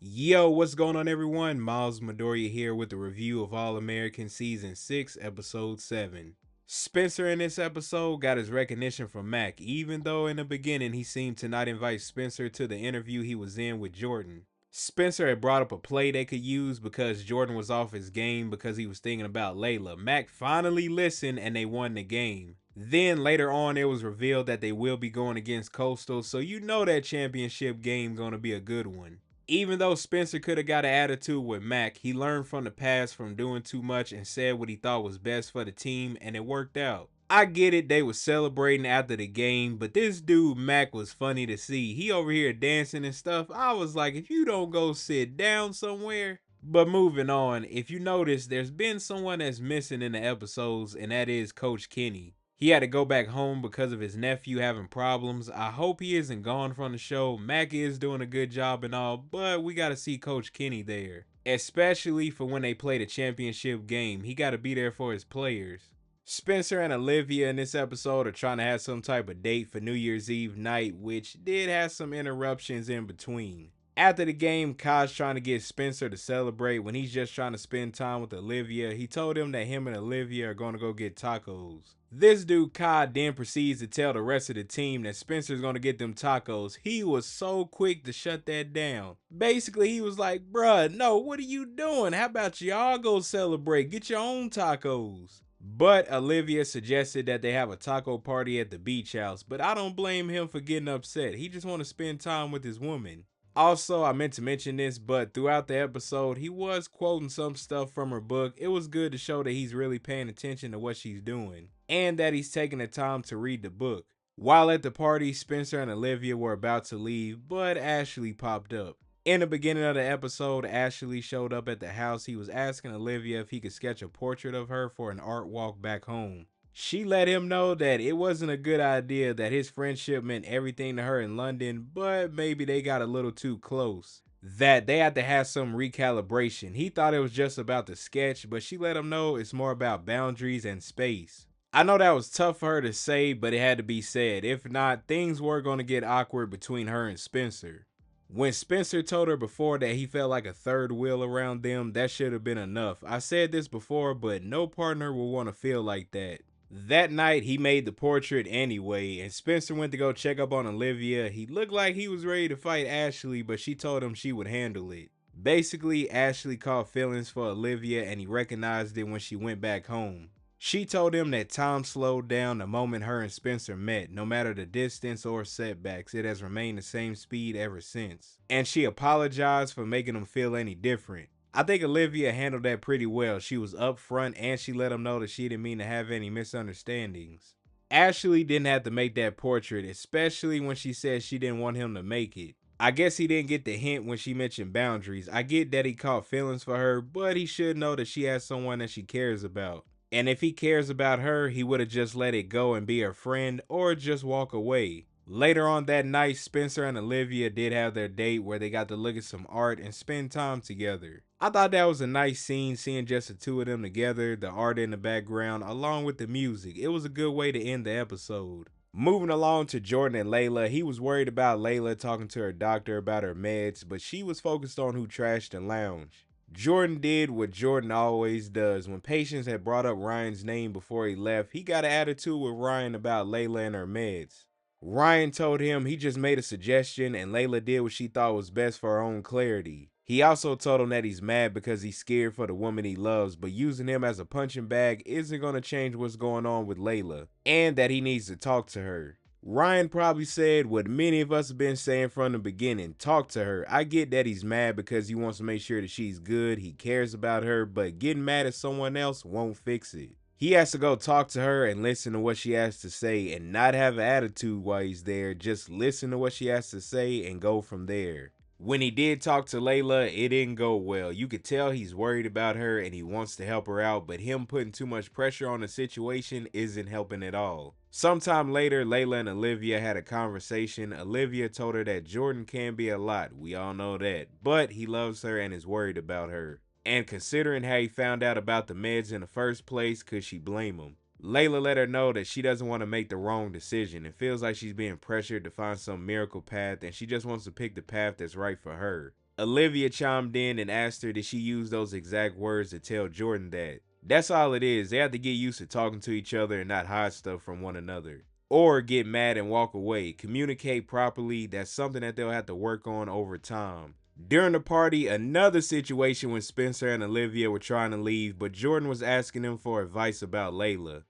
Yo, what's going on, everyone? Miles Midoriya here with a review of All American Season 6, Episode 7. Spencer in this episode got his recognition from Mac, even though in the beginning he seemed to not invite Spencer to the interview he was in with Jordan. Spencer had brought up a play they could use because Jordan was off his game because he was thinking about Layla. Mac finally listened and they won the game. Then later on it was revealed that they will be going against Coastal, so you know that championship game gonna be a good one. Even though Spencer could have got an attitude with Mac, he learned from the past from doing too much and said what he thought was best for the team, and it worked out. I get it, they was celebrating after the game, but this dude Mac was funny to see. He over here dancing and stuff. I was like, if you don't go sit down somewhere. But moving on, if you notice, there's been someone that's missing in the episodes, and that is Coach Kenny. He had to go back home because of his nephew having problems. I hope he isn't gone from the show. Mac is doing a good job and all, but we got to see Coach Kenny there. Especially for when they play the championship game. He got to be there for his players. Spencer and Olivia in this episode are trying to have some type of date for New Year's Eve night, which did have some interruptions in between. After the game, Kai's trying to get Spencer to celebrate when he's just trying to spend time with Olivia. He told him that him and Olivia are going to go get tacos. This dude Kai then proceeds to tell the rest of the team that Spencer's going to get them tacos. He was so quick to shut that down. Basically, he was like, bruh, no, what are you doing? How about y'all go celebrate? Get your own tacos. But Olivia suggested that they have a taco party at the beach house, but I don't blame him for getting upset. He just want to spend time with his woman. Also, I meant to mention this, but throughout the episode, he was quoting some stuff from her book. It was good to show that he's really paying attention to what she's doing, and that he's taking the time to read the book. While at the party, Spencer and Olivia were about to leave, but Ashley popped up. In the beginning of the episode, Ashley showed up at the house. He was asking Olivia if he could sketch a portrait of her for an art walk back home. She let him know that it wasn't a good idea, that his friendship meant everything to her in London, but maybe they got a little too close. That they had to have some recalibration. He thought it was just about the sketch, but she let him know it's more about boundaries and space. I know that was tough for her to say, but it had to be said. If not, things were going to get awkward between her and Spencer. When Spencer told her before that he felt like a third wheel around them, that should have been enough. I said this before, but no partner will want to feel like that. That night, he made the portrait anyway, and Spencer went to go check up on Olivia. He looked like he was ready to fight Ashley, but she told him she would handle it. Basically, Ashley caught feelings for Olivia, and he recognized it when she went back home. She told him that time slowed down the moment her and Spencer met. No matter the distance or setbacks, it has remained the same speed ever since. And she apologized for making him feel any different. I think Olivia handled that pretty well. She was upfront and she let him know that she didn't mean to have any misunderstandings. Ashley didn't have to make that portrait, especially when she said she didn't want him to make it. I guess he didn't get the hint when she mentioned boundaries. I get that he caught feelings for her, but he should know that she has someone that she cares about. And if he cares about her, he would have just let it go and be her friend or just walk away. Later on that night, Spencer and Olivia did have their date where they got to look at some art and spend time together. I thought that was a nice scene, seeing just the two of them together, the art in the background, along with the music. It was a good way to end the episode. Moving along to Jordan and Layla, he was worried about Layla talking to her doctor about her meds, but she was focused on who trashed the lounge. Jordan did what Jordan always does. When Patience had brought up Ryan's name before he left, he got an attitude with Ryan about Layla and her meds. Ryan told him he just made a suggestion and Layla did what she thought was best for her own clarity. He also told him that he's mad because he's scared for the woman he loves, but using him as a punching bag isn't going to change what's going on with Layla, and that he needs to talk to her. Ryan probably said what many of us have been saying from the beginning, talk to her. I get that he's mad because he wants to make sure that she's good, he cares about her, but getting mad at someone else won't fix it. He has to go talk to her and listen to what she has to say and not have an attitude while he's there. Just listen to what she has to say and go from there. When he did talk to Layla, it didn't go well. You could tell he's worried about her and he wants to help her out, but him putting too much pressure on the situation isn't helping at all. Sometime later, Layla and Olivia had a conversation. Olivia told her that Jordan can be a lot, we all know that, but he loves her and is worried about her. And considering how he found out about the meds in the first place, could she blame him? Layla let her know that she doesn't want to make the wrong decision and feels like she's being pressured to find some miracle path and she just wants to pick the path that's right for her. Olivia chimed in and asked her did she use those exact words to tell Jordan that. That's all it is. They have to get used to talking to each other and not hide stuff from one another. Or get mad and walk away. Communicate properly. That's something that they'll have to work on over time. During the party, another situation when Spencer and Olivia were trying to leave, but Jordan was asking them for advice about Layla.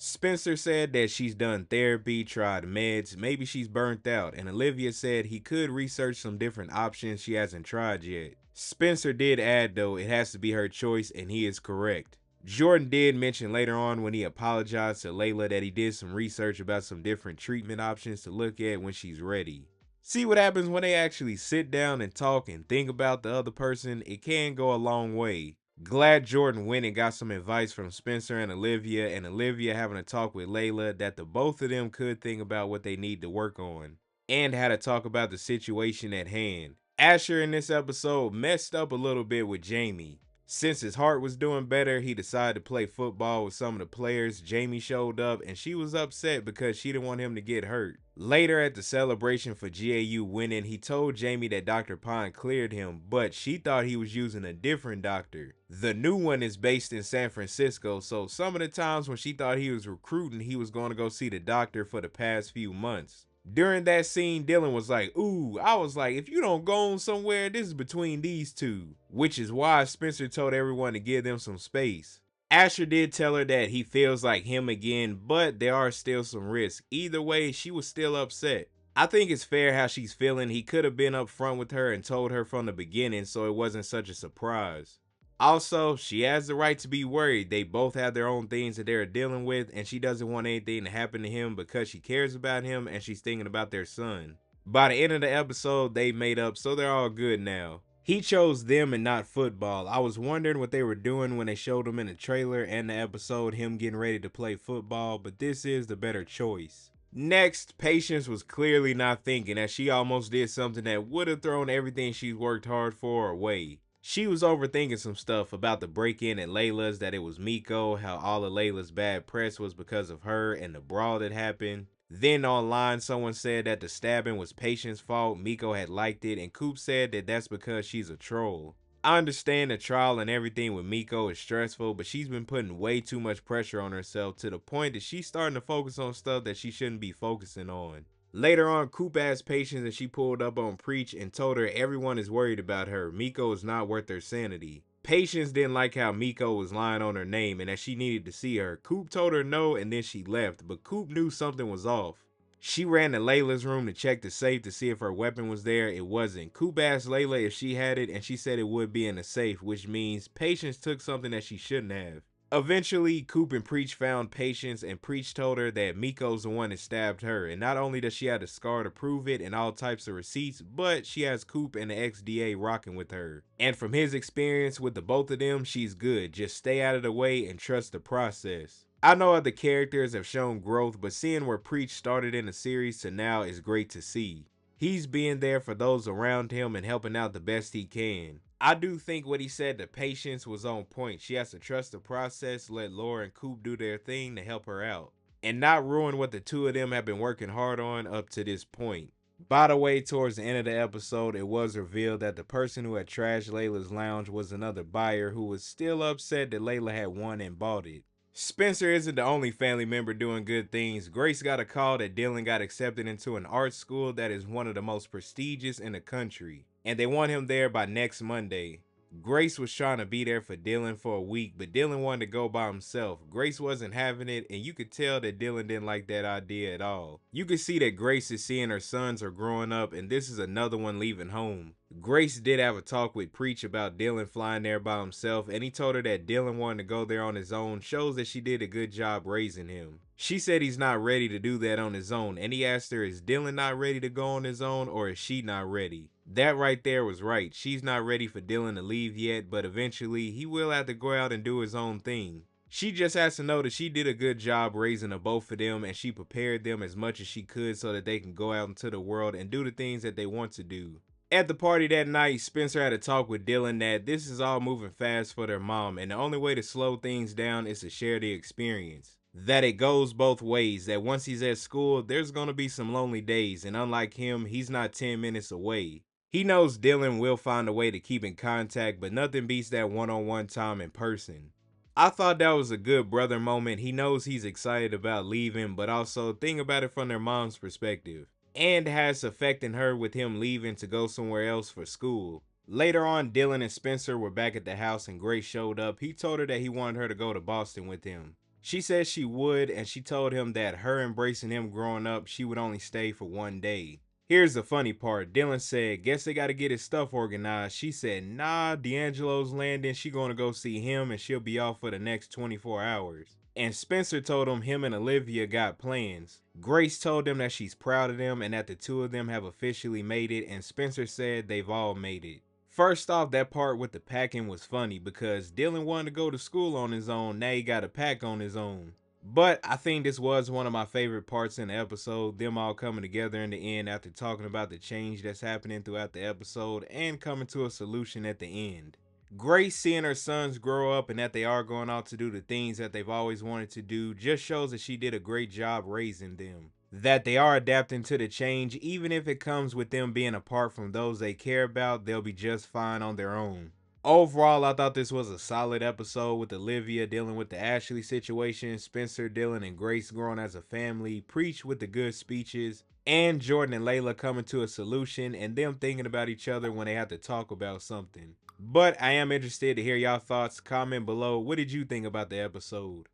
Spencer said that she's done therapy, tried meds, maybe she's burnt out, and Olivia said he could research some different options she hasn't tried yet. Spencer did add though it has to be her choice, and he is correct. Jordan did mention later on when he apologized to Layla that he did some research about some different treatment options to look at when she's ready. See what happens when they actually sit down and talk and think about the other person, it can go a long way. Glad Jordan went and got some advice from Spencer and Olivia having a talk with Layla that the both of them could think about what they need to work on and how to talk about the situation at hand. Asher in this episode messed up a little bit with Jamie. Since his heart was doing better, he decided to play football with some of the players. Jamie showed up and she was upset because she didn't want him to get hurt. Later at the celebration for GAU winning, he told Jamie that Dr. Pine cleared him, but she thought he was using a different doctor. The new one is based in San Francisco, so some of the times when she thought he was recruiting, he was going to go see the doctor for the past few months. During that scene, Dylan was like, ooh, I was like, if you don't go on somewhere, this is between these two. Which is why Spencer told everyone to give them some space. Asher did tell her that he feels like him again, but there are still some risks. Either way, she was still upset. I think it's fair how she's feeling. He could have been upfront with her and told her from the beginning so it wasn't such a surprise. Also, she has the right to be worried. They both have their own things that they're dealing with, and she doesn't want anything to happen to him because she cares about him and she's thinking about their son. By the end of the episode, they made up, so they're all good now. He chose them and not football. I was wondering what they were doing when they showed him in the trailer and the episode, him getting ready to play football, but this is the better choice. Next, Patience was clearly not thinking, as she almost did something that would have thrown everything she's worked hard for away. She was overthinking some stuff about the break-in at Layla's, that it was Miko, how all of Layla's bad press was because of her and the brawl that happened. Then online someone said that the stabbing was Patience's fault, Miko had liked it, and Coop said that that's because she's a troll. I understand the trial and everything with Miko is stressful, but she's been putting way too much pressure on herself to the point that she's starting to focus on stuff that she shouldn't be focusing on. Later on, Coop asked Patience and she pulled up on Preach and told her everyone is worried about her. Miko is not worth their sanity. Patience didn't like how Miko was lying on her name and that she needed to see her. Coop told her no and then she left, but Coop knew something was off. She ran to Layla's room to check the safe to see if her weapon was there. It wasn't. Coop asked Layla if she had it and she said it would be in the safe, which means Patience took something that she shouldn't have. Eventually, Coop and Preach found Patience and Preach told her that Miko's the one that stabbed her, and not only does she have the scar to prove it and all types of receipts, but she has Coop and the XDA rocking with her. And from his experience with the both of them, she's good. Just stay out of the way and trust the process. I know other characters have shown growth, but seeing where Preach started in the series to now is great to see. He's being there for those around him and helping out the best he can. I do think what he said to Patience was on point. She has to trust the process, let Laura and Coop do their thing to help her out, and not ruin what the two of them have been working hard on up to this point. By the way, towards the end of the episode, it was revealed that the person who had trashed Layla's lounge was another buyer who was still upset that Layla had won and bought it. Spencer isn't the only family member doing good things. Grace got a call that Dylan got accepted into an art school that is one of the most prestigious in the country, and they want him there by next Monday. Grace was trying to be there for Dylan for a week, but Dylan wanted to go by himself. Grace wasn't having it, and you could tell that Dylan didn't like that idea at all. You could see that Grace is seeing her sons are growing up, and this is another one leaving home. Grace did have a talk with Preach about Dylan flying there by himself, and he told her that Dylan wanted to go there on his own shows that she did a good job raising him. She said he's not ready to do that on his own, and he asked her, is Dylan not ready to go on his own, or is she not ready? That right there was right. She's not ready for Dylan to leave yet, but eventually he will have to go out and do his own thing. She just has to know that she did a good job raising the both of them, and she prepared them as much as she could so that they can go out into the world and do the things that they want to do. At the party that night, Spencer had a talk with Dylan that this is all moving fast for their mom, and the only way to slow things down is to share the experience. That it goes both ways, that once he's at school, there's gonna be some lonely days, and unlike him, he's not 10 minutes away. He knows Dylan will find a way to keep in contact, but nothing beats that one-on-one time in person. I thought that was a good brother moment. He knows he's excited about leaving, but also think about it from their mom's perspective, and has affecting her with him leaving to go somewhere else for school. Later on, Dylan and Spencer were back at the house and Grace showed up. He told her that he wanted her to go to Boston with him. She said she would, and she told him that her embracing him growing up, she would only stay for one day. Here's the funny part. Dylan said, guess they gotta get his stuff organized. She said, nah, D'Angelo's landing. She gonna go see him and she'll be off for the next 24 hours. And Spencer told him and Olivia got plans. Grace told them that she's proud of them and that the two of them have officially made it, and Spencer said they've all made it. First off, that part with the packing was funny because Dylan wanted to go to school on his own, now he got to pack on his own. But I think this was one of my favorite parts in the episode, them all coming together in the end after talking about the change that's happening throughout the episode and coming to a solution at the end. Grace seeing her sons grow up and that they are going out to do the things that they've always wanted to do just shows that she did a great job raising them. That they are adapting to the change, even if it comes with them being apart from those they care about, they'll be just fine on their own. Overall, I thought this was a solid episode with Olivia dealing with the Ashley situation, Spencer, Dylan, and Grace growing as a family, Preach with the good speeches, and Jordan and Layla coming to a solution and them thinking about each other when they have to talk about something. But I am interested to hear y'all thoughts. Comment below. What did you think about the episode?